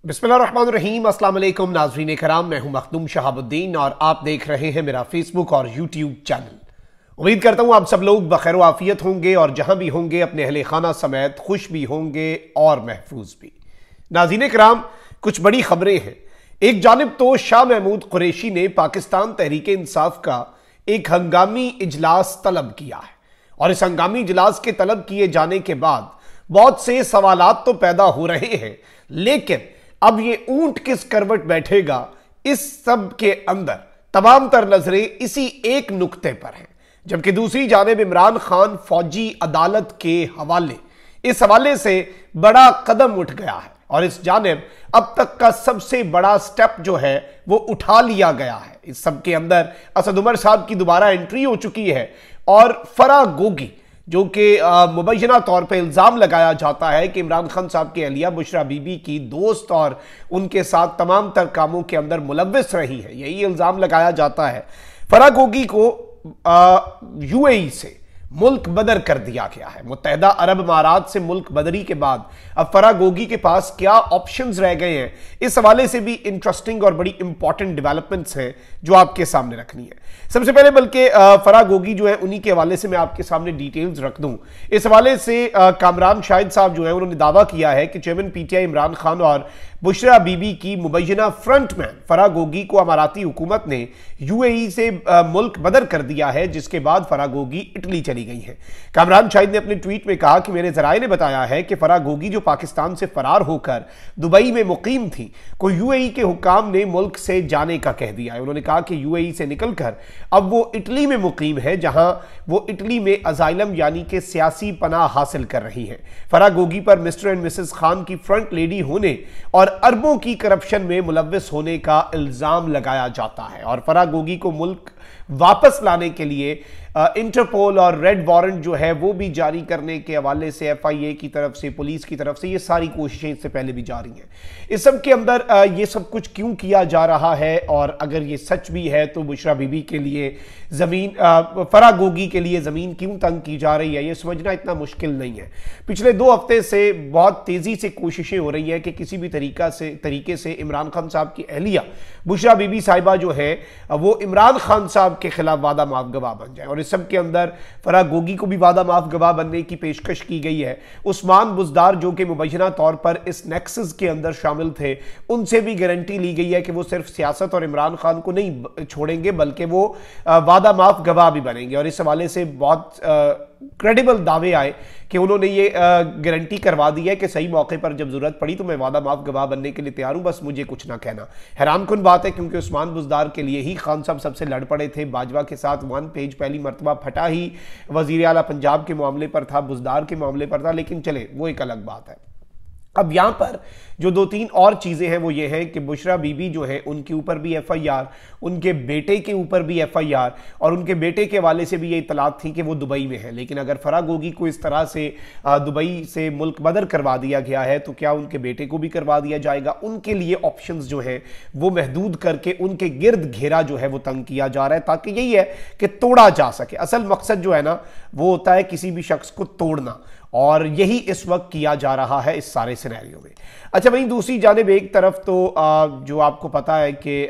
बिस्मिल्लाहिर्रहमानिर्रहीम, अस्सलाम वालेकुम नाज़रीन कराम, मैं हूं मखदूम शहाबुद्दीन और आप देख रहे हैं मेरा फेसबुक और यूट्यूब चैनल। उम्मीद करता हूं आप सब लोग बखैर आफियत होंगे और जहां भी होंगे अपने अहले खाना समेत खुश भी होंगे और महफूज भी। नाज़रीन कराम, कुछ बड़ी खबरें हैं। एक जानिब तो शाह महमूद कुरैशी ने पाकिस्तान तहरीक इंसाफ का एक हंगामी इजलास तलब किया है और इस हंगामी इजलास के तलब किए जाने के बाद बहुत से सवालात तो पैदा हो रहे हैं, लेकिन अब ये ऊंट किस करवट बैठेगा, इस सब के अंदर तमाम तर नजरें इसी एक नुक्ते पर हैं। जबकि दूसरी जानिब इमरान खान फौजी अदालत के हवाले, इस हवाले से बड़ा कदम उठ गया है और इस जानिब अब तक का सबसे बड़ा स्टेप जो है वो उठा लिया गया है। इस सब के अंदर असद उमर साहब की दोबारा एंट्री हो चुकी है और फराह गोगी, जो कि मुबैना तौर पर इल्ज़ाम लगाया जाता है कि इमरान खान साहब की अहलिया बुशरा बीबी की दोस्त और उनके साथ तमाम तर कामों के अंदर मुलव्विस रही है, यही इल्ज़ाम लगाया जाता है। फराह गोगी को यूएई से मुल्क बदर कर दिया गया है। मुत्तहिदा अरब अमारात से मुल्क बदरी के बाद अब फराह गोगी के पास क्या ऑप्शंस रह गए हैं, इस हवाले से भी इंटरेस्टिंग और बड़ी इंपॉर्टेंट डेवलपमेंट्स हैं जो आपके सामने रखनी है। सबसे पहले बल्कि फराह गोगी जो है उन्हीं के हवाले से मैं आपके सामने डिटेल्स रख दूं। इस हवाले से कामरान शाहिद साहब जो है उन्होंने दावा किया है कि चेयरमैन पीटीआई इमरान खान और बुशरा बीबी की मुबैना फ्रंटमैन फराह गोगी को अमाराती हुकूमत ने यूएई से मुल्क बदर कर दिया है, जिसके बाद फराह गोगी इटली चली गई है। कामरान शाहिद ने अपने ट्वीट में कहा कि मेरे जराये ने बताया है कि फराह गोगी जो पाकिस्तान से फरार होकर दुबई में मुकीम थी, को यूएई के हुक्काम ने मुल्क से जाने का कह दिया है। उन्होंने कहा कि यूएई से निकलकर अब वो इटली में मुकीम है, जहां वो इटली में अजाइलम यानी कि सियासी पनाह हासिल कर रही है। फराह गोगी पर मिस्टर एंड मिसेस खान की फ्रंट लेडी होने और अरबों की करप्शन में मुलव्विस होने का इल्जाम लगाया जाता है और फराह गोगी को मुल्क वापस लाने के लिए इंटरपोल और रेड वारंट जो है वो भी जारी करने के हवाले से एफआईए की तरफ से, पुलिस की तरफ से ये सारी कोशिशें इससे पहले भी जारी हैं। इस सब के अंदर ये सब कुछ क्यों किया जा रहा है और अगर ये सच भी है तो बुशरा बीबी के लिए ज़मीन, फराह गोगी के लिए ज़मीन क्यों तंग की जा रही है, ये समझना इतना मुश्किल नहीं है। पिछले 2 हफ्ते से बहुत तेज़ी से कोशिशें हो रही हैं कि किसी भी तरीके से इमरान खान साहब की अहलिया बुशरा बीबी साहिबा जो है वो इमरान खान साहब के खिलाफ वादा माफ गवाह बन जाए और इस सब के अंदर फराह गोगी को भी वादा माफ गवाह बनने की पेशकश की गई है। उस्मान बुज़दार जो कि मुबैना तौर पर इस नेक्सस के अंदर शामिल थे, उनसे भी गारंटी ली गई है कि वो सिर्फ सियासत और इमरान खान को नहीं छोड़ेंगे बल्कि वो वादा माफ गवाह भी बनेंगे और इस हवाले से बहुत क्रेडिबल दावे आए कि उन्होंने ये गारंटी करवा दी है कि सही मौके पर जब जरूरत पड़ी तो मैं वादा माफ गवाह बनने के लिए तैयार हूं, बस मुझे कुछ ना कहना। हैरानकुन बात है क्योंकि उस्मान बुज़दार के लिए ही खान साहब सबसे लड़ पड़े थे, बाजवा के साथ 1 पेज पहली मरतबा फटा ही वजीर आला पंजाब के मामले पर था, बुज़दार के मामले पर था, लेकिन चले वो एक अलग बात है। अब यहां पर जो 2-3 और चीजें हैं वो ये है कि बुशरा बीबी जो है उनके ऊपर भी एफआईआर, उनके बेटे के ऊपर भी एफआईआर और उनके बेटे के हवाले से भी ये इतलात थी कि वो दुबई में है। लेकिन अगर फराह गोगी को इस तरह से दुबई से मुल्क बदर करवा दिया गया है तो क्या उनके बेटे को भी करवा दिया जाएगा? उनके लिए ऑप्शंस जो है वो महदूद करके उनके गिर्द घेरा जो है वो तंग किया जा रहा है ताकि यही है कि तोड़ा जा सके। असल मकसद जो है ना वो होता है किसी भी शख्स को तोड़ना और यही इस वक्त किया जा रहा है इस सारे सिनेरियो में। अच्छा, वहीं दूसरी जानिब एक तरफ तो जो आपको पता है कि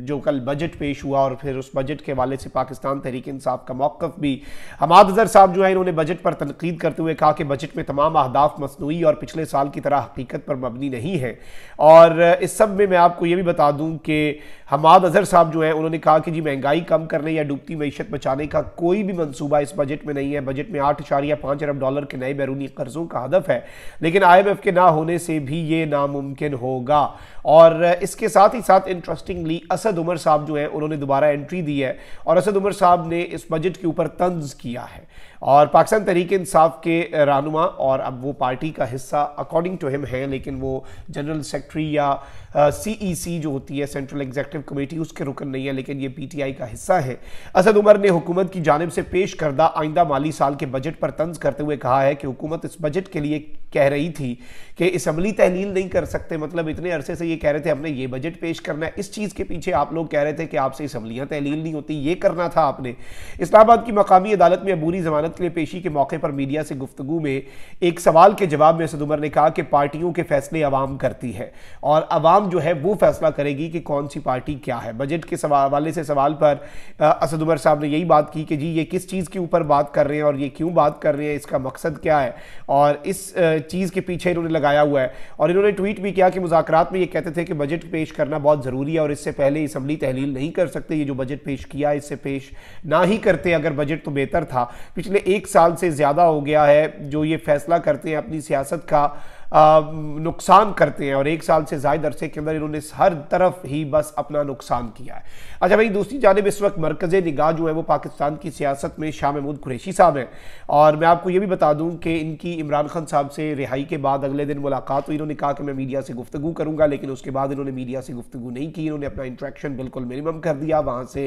जो कल बजट पेश हुआ और फिर उस बजट के हवाले से पाकिस्तान तहरीक इंसाफ का मौक़िफ़ भी, हमाद अज़हर साहब जो है इन्होंने बजट पर तनकीद करते हुए कहा कि बजट में तमाम अहदाफ मसनूई और पिछले साल की तरह हकीकत पर मबनी नहीं है। और इस सब में मैं आपको ये भी बता दूँ कि हमाद अज़हर साहब जो है उन्होंने कहा कि जी महंगाई कम करने या डूबती मईशत बचाने का कोई भी मंसूबा इस बजट में नहीं है। बजट में $8.5 अरब के नए बैरूनी कर्जों का हदफ है, लेकिन IMF के ना होने से भी ये नामुमकिन होगा। और इसके साथ ही साथ इंटरेस्टिंगली असद उमर साहब जो है उन्होंने दोबारा एंट्री दी है और असद उमर साहब ने इस बजट के ऊपर तंज किया है और पाकिस्तान तहरीक इंसाफ के रहनुमा, और अब वो पार्टी का हिस्सा अकॉर्डिंग टू हिम है, लेकिन वो जनरल सेक्रेटरी या CEC जो होती है सेंट्रल एग्जीक्यूटिव कमेटी उसके रुकन नहीं है, लेकिन ये PTI का हिस्सा है। असद उमर ने हुकूमत की जानिब से पेश करदा आइंदा माली साल के बजट पर तंज करते हुए कहा है कि हुकूमत इस बजट के लिए कह रही थी कि असम्बली तहलील नहीं कर सकते, मतलब इतने अरसे से ये कह रहे थे हमने ये बजट पेश करना है, इस चीज़ के पीछे आप लोग कह रहे थे कि आपसे असम्बलियाँ तहलील नहीं होती, ये करना था आपने। इस्लामाबाद की मकामी अदालत में अबूरी जमानत के लिए पेशी के मौके पर मीडिया से गुफ्तगू में एक सवाल के जवाब में असद उमर ने कहा कि पार्टियों के फैसले अवाम करती है और अवाम जो है वो फैसला करेगी कि कौन सी पार्टी क्या है। बजट के हवाले से सवाल पर असद उमर साहब ने यही बात की कि जी ये किस चीज़ के ऊपर बात कर रहे हैं और ये क्यों बात कर रहे हैं, इसका मकसद क्या है, और इस चीज़ के पीछे इन्होंने लगाया हुआ है। और इन्होंने ट्वीट भी किया कि मुज़ाकरात में ये कहते थे कि बजट पेश करना बहुत ज़रूरी है और इससे पहले असम्बली तहलील नहीं कर सकते, ये जो बजट पेश किया इससे पेश ना ही करते अगर बजट तो बेहतर था। पिछले 1 साल से ज़्यादा हो गया है जो ये फैसला करते हैं, अपनी सियासत का नुकसान करते हैं और 1 साल से ज़ायद अरसे के अंदर इन्होंने हर तरफ ही बस अपना नुकसान किया है। अच्छा भाई, दूसरी जानिब इस वक्त मरकज़ निगाह जो है वो पाकिस्तान की सियासत में शाह महमूद कुरैशी साहब हैं और मैं आपको ये भी बता दूं कि इनकी इमरान खान साहब से रिहाई के बाद अगले दिन मुलाकात हुई। इन्होंने कहा कि मैं मीडिया से गुफ्तगू करूँगा, लेकिन उसके बाद इन्होंने मीडिया से गुफ्तगू नहीं की, इन्होंने अपना इंट्रैक्शन बिल्कुल मिनिमम कर दिया। वहाँ से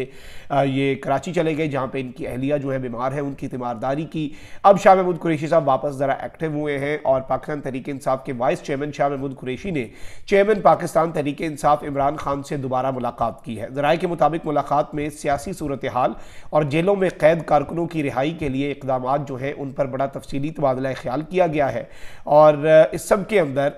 ये कराची चले गए जहाँ पर इनकी अहलिया जो है बीमार है, उनकी तीमारदारी की। अब शाह महमूद कुरैशी साहब वापस ज़रा एक्टिव हुए हैं और पाकिस्तान तहरीक इंसाफ के वाइस चेयरमैन शाह महमूद कुरैशी ने चेयरमैन पाकिस्तान तहरीक इंसाफ इमरान खान से दोबारा मुलाकात की है। ज़राए के मुताबिक मुलाकात में सियासी सूरत हाल और जेलों में कैद कारकुनों की रिहाई के लिए इक़दाम जो हैं उन पर बड़ा तफसीली तबादला ख्याल किया गया है। और इस सब के अंदर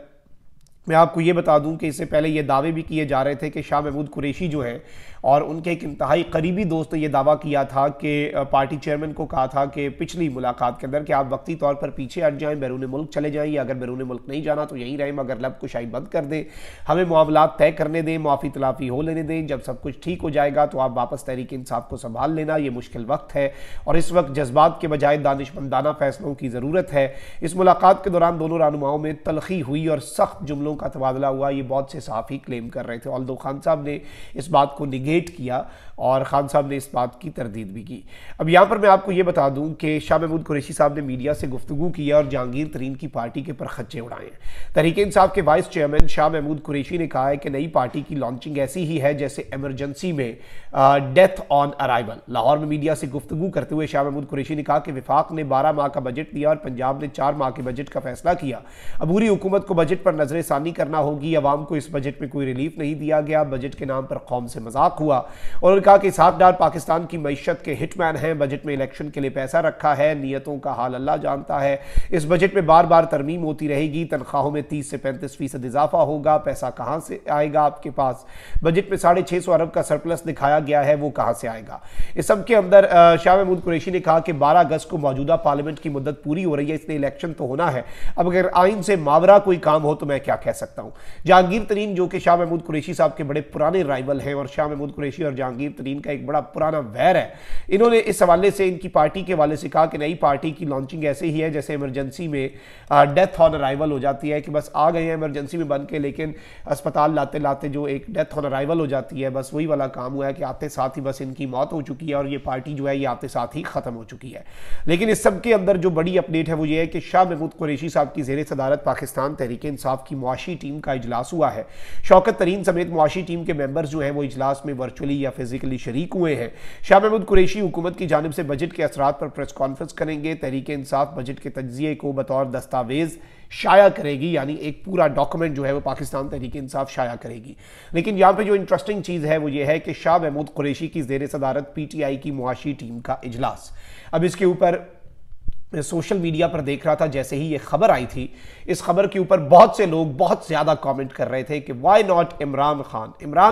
मैं आपको ये बता दूं कि इससे पहले ये दावे भी किए जा रहे थे कि शाह महमूद कुरैशी जो है और उनके एक इंतहाई करीबी दोस्त ने यह दावा किया था कि पार्टी चेयरमैन को कहा था कि पिछली मुलाकात के अंदर कि आप वक्ती तौर पर पीछे हट जाएं, बैरून मुल्क चले जाएं, या अगर बैरून मुल्क नहीं जाना तो यहीं रहें, मगर लब कुशाई बंद कर दें, हमें मामलात तय करने दें, माफ़ी तलाफ़ी हो लेने दें, जब सब कुछ ठीक हो जाएगा तो आप वापस तहरीक इंसाफ को संभाल लेना। ये मुश्किल वक्त है और इस वक्त जज्बात के बजाय दानिशमंदाना फैसलों की ज़रूरत है। इस मुलाकात के दौरान दोनों रहनुमाओं में तलखी हुई और सख्त जुमलों का तबादला हुआ, ये बहुत से सहाफ़ी क्लेम कर रहे थे। ऑल्दो खान साहब ने इस बात को निगेट किया और खान साहब ने इस बात की तरदीद भी की। अब यहाँ पर मैं आपको ये बता दूं कि शाह महमूद कुरैशी साहब ने मीडिया से गुफ्तगू किया और जहांगीर तरीन की पार्टी के पर खच्चे उड़ाए हैं। तहरीक इंसाफ के वाइस चेयरमैन शाह महमूद कुरैशी ने कहा है कि नई पार्टी की लॉन्चिंग ऐसी ही है जैसे इमरजेंसी में डेथ ऑन अराइवल। लाहौर में मीडिया से गुफ्तगू करते हुए शाह महमूद कुरैशी ने कहा कि विफाक ने 12 माह का बजट दिया और पंजाब ने 4 माह के बजट का फैसला किया। अबूरी हुकूमत को बजट पर नजर सानी करना होगी। अवाम को इस बजट में कोई रिलीफ नहीं दिया गया, बजट के नाम पर कौम से मजाक हुआ। और कहा कि साथदार पाकिस्तान की मईशत के हिटमैन हैं, बजट में इलेक्शन के लिए पैसा रखा है, नियतों का हाल अल्लाह जानता है। इस बजट में बार बार तरमीम होती रहेगी, तनख्वाहों में 30 से 35% इजाफा होगा, पैसा कहां से आएगा आपके पास? बजट में 650 अरब का सरप्लस दिखाया गया है, वो कहां से आएगा? इस सब के अंदर शाह महमूद कुरैशी ने कहा कि 12 अगस्त को मौजूदा पार्लियामेंट की मुद्दत पूरी हो रही है, इसलिए इलेक्शन तो होना है। अब अगर आइन से मावरा कोई काम हो तो मैं क्या कह सकता हूं। जहांगीर तरीन जो कि शाह महमूद कुरैशी साहब के बड़े पुराने राइवल हैं और शाह महमूद कुरैशी और जहांगीर तरीन का एक बड़ा पुराना वैर है, इन्होंने इस हवाले से इनकी पार्टी के हवाले से कहा कि नई पार्टी की लॉन्चिंग ऐसे ही है जैसे इमरजेंसी में डेथ ऑन अराइवल हो जाती है, कि बस आ गए हैं इमरजेंसी में बन के, लेकिन अस्पताल लाते लाते जो एक डेथ ऑन अराइवल हो जाती है, बस वही वाला काम हुआ है कि आते साथ ही बस इनकी मौत हो चुकी है और ये पार्टी जो है ये आते साथ ही खत्म हो चुकी है। लेकिन इस सब के अंदर जो बड़ी अपडेट है वो ये है कि शाह महमूद कुरैशी साहब की ज़ेर सदारत पाकिस्तान तहरीक इंसाफ की मुआशी टीम का इजलास हुआ है। शौकत तरीन समेत मुआशी टीम के मेंबर्स जो हैं वो इजलास में वर्चुअली या फिजिकली शरीक हुए हैं। शाह महमूद कुरैशी हुकूमत की जानिब से बजट के असरात पर प्रेस कॉन्फ्रेंस करेंगे। तहरीक इंसाफ बजट के तज्जिए को बतौर दस्तावेज शाया करेगी, यानी एक पूरा डॉक्यूमेंट जो है वो पाकिस्तान तहरीक इंसाफ शाया करेगी। लेकिन यहाँ पे जो इंटरेस्टिंग चीज़ है वो ये है कि शाह महमूद कुरैशी की ज़ेर सदारत PTI की मुआशी टीम का इजलास। अब इसके ऊपर मैं सोशल मीडिया पर देख रहा था, जैसे ही ये खबर आई थी, इस खबर के ऊपर बहुत से लोग बहुत ज़्यादा कमेंट कर रहे थे कि वाई नॉट इमरान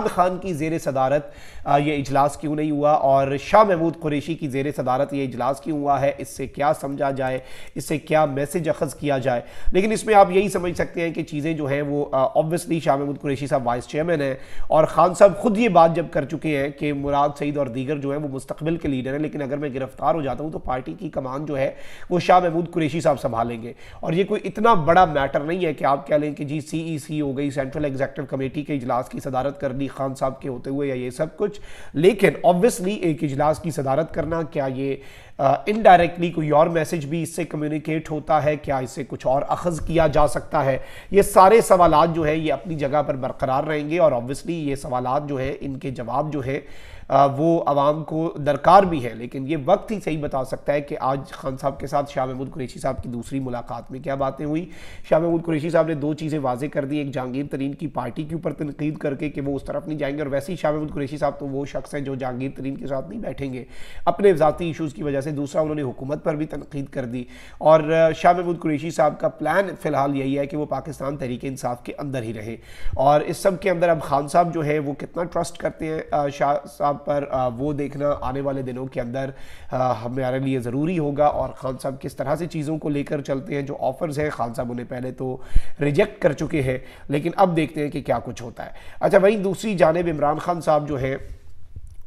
खान की ज़ेर सदारत ये इजलास क्यों नहीं हुआ और शाह महमूद कुरैशी की ज़ेर सदारत ये इजलास क्यों हुआ है, इससे क्या समझा जाए, इससे क्या मैसेज अखज़ किया जाए। लेकिन इसमें आप यही समझ सकते हैं कि चीज़ें जो हैं वो ऑब्वियसली शाह महमूद कुरैशी साहब वाइस चेयरमैन हैं और खान साहब खुद ये बात जब कर चुके हैं कि मुराद सईद और दीगर जो है वो मुस्तकबिल के लीडर हैं, लेकिन अगर मैं गिरफ्तार हो जाता हूँ तो पार्टी की कमान जो है वो शाह महमूद कुरैशी साहब संभालेंगे। और ये कोई इतना बड़ा मैटर नहीं है कि आप कह लें कि जी CEC हो गई, सेंट्रल एग्जीक्यूटिव कमेटी के इजलास की सदारत कर ली खान साहब के होते हुए या ये सब कुछ। लेकिन ऑब्वियसली एक इजलास की सदारत करना क्या ये इनडायरेक्टली कोई और मैसेज भी इससे कम्युनिकेट होता है, क्या इससे कुछ और अखज़ किया जा सकता है? ये सारे सवालात जो है ये अपनी जगह पर बरकरार रहेंगे और ऑब्वियसली ये सवालात जो है इनके जवाब जो है वो आवाम को दरकार भी है, लेकिन ये वक्त ही सही बता सकता है कि आज खान साहब के साथ शाह महमूद कुरैशी साहब की दूसरी मुलाकात में क्या बातें हुई। शाह महमूद कुरैशी साहब ने दो चीज़ें वाजे कर दी, एक जहांगीर तरीन की पार्टी के ऊपर तनकीद करके कि वो उस तरफ नहीं जाएंगे, और वैसे ही शाह महमूद कुरैशी साहब तो वो शख्स हैं जो जहांगीर तरीन के साथ नहीं बैठेंगे अपने ज़ाती इशूज़ की वजह से। दूसरा, उन्होंने हुकूमत पर भी तनकीद कर दी, और शाह महमूद कुरैशी साहब का प्लान फ़िलहाल यही है कि वो पाकिस्तान तहरीक इंसाफ के अंदर ही रहे। और इस सब के अंदर अब खान साहब जो है वो कितना ट्रस्ट करते हैं शाह साहब पर, वो देखना आने वाले दिनों के अंदर हमारे लिए ज़रूरी होगा। और खान साहब किस तरह से चीज़ों को लेकर चलते हैं, जो ऑफ़र्स हैं खान साहब उन्हें पहले तो रिजेक्ट कर चुके हैं, लेकिन अब देखते हैं कि क्या कुछ होता है। अच्छा, वहीं दूसरी जानिब इमरान खान साहब जो है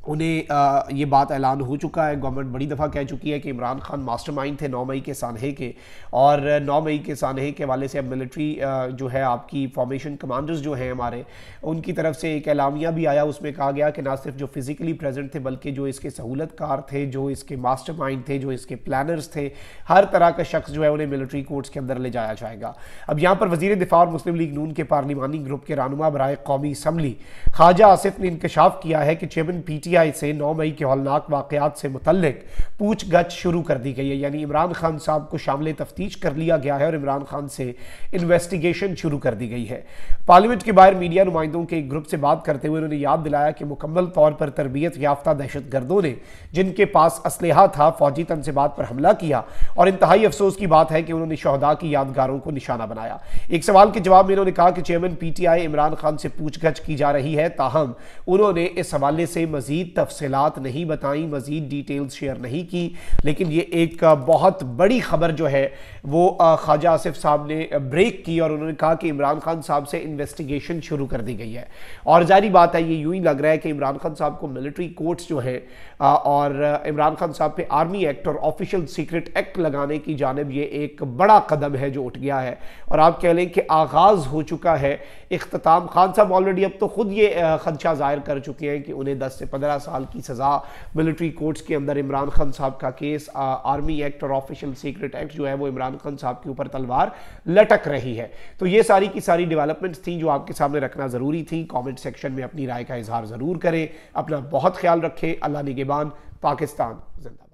उन्हें ये बात ऐलान हो चुका है, गवर्नमेंट बड़ी दफ़ा कह चुकी है कि इमरान खान मास्टरमाइंड थे 9 मई के सानहे के, और 9 मई के सानहे के हवाले से अब मिलिट्री जो है आपकी फॉर्मेशन कमांडर्स जो हैं हमारे, उनकी तरफ से एक एलामिया भी आया। उसमें कहा गया कि ना सिर्फ जो फिज़िकली प्रेजेंट थे बल्कि जो इसके सहूलतकार थे, जो इसके मास्टरमाइंड थे, जो इसके प्लानर्स थे, हर तरह का शख्स जो है उन्हें मिलिट्री कोर्ट्स के अंदर ले जाया जाएगा। अब यहाँ पर वज़ीर दिफा और मुस्लिम लीग नून के पार्लिमानी ग्रुप के रहनुमा बराए कौमी असम्बली ख्वाजा आसिफ ने इंकशाफ किया है कि चेयरमैन PTI से 9 मई के हौलनाक वाक़यात से मुतल्लिक पूछगछ शुरू कर दी गई है, यानी इमरान खान साहब को शामिल तफ्तीश कर लिया गया है और इमरान खान से इन्वेस्टिगेशन शुरू कर दी गई है। पार्लियामेंट के बाहर मीडिया नुमाइंदों के एक ग्रुप से बात करते हुए उन्होंने याद दिलाया कि मुकम्मल तौर पर तरबियत याफ्ता दहशत गर्दों ने जिनके पास असलहा था फौजी तनसीबात पर हमला किया, और इंतहाई अफसोस की बात है कि उन्होंने शहदा की यादगारों को निशाना बनाया। एक सवाल के जवाब में उन्होंने कहा कि चेयरमैन PTI इमरान खान से पूछगछ की जा रही है, ताहम उन्होंने इस हवाले से मजीद तफसीलात नहीं बताई, मजीद डिटेल्स शेयर नहीं की, लेकिन ये एक बहुत बड़ी खबर जो है वो ख्वाजा आसिफ साहब ने ब्रेक की और उन्होंने कहा कि इमरान खान साहब से इन्वेस्टिगेशन शुरू कर दी गई है। और जारी बात है, ये यूं ही लग रहा है कि इमरान खान साहब को मिलिट्री कोर्ट्स जो है और इमरान खान साहब पे आर्मी एक्ट और ऑफिशियल सीक्रेट एक्ट लगाने की जानिब ये एक बड़ा कदम है जो उठ गया है, और आप कह लें कि आगाज़ हो चुका है इख्तिताम। खान साहब ऑलरेडी अब तो खुद ये खदशा जाहिर कर चुके हैं कि उन्हें 10 से 15 साल की सज़ा मिलिट्री कोर्ट्स के अंदर, इमरान खान साहब का केस, आर्मी एक्ट और ऑफिशियल सीक्रेट एक्ट जो है वो इमरान खान साहब के ऊपर तलवार लटक रही है। तो ये सारी की सारी डेवलपमेंट्स थी जो आपके सामने रखना ज़रूरी थी। कमेंट सेक्शन में अपनी राय का इजहार ज़रूर करें, अपना बहुत ख्याल रखें। अल्लाह निगहबान, पाकिस्तान जिंदा।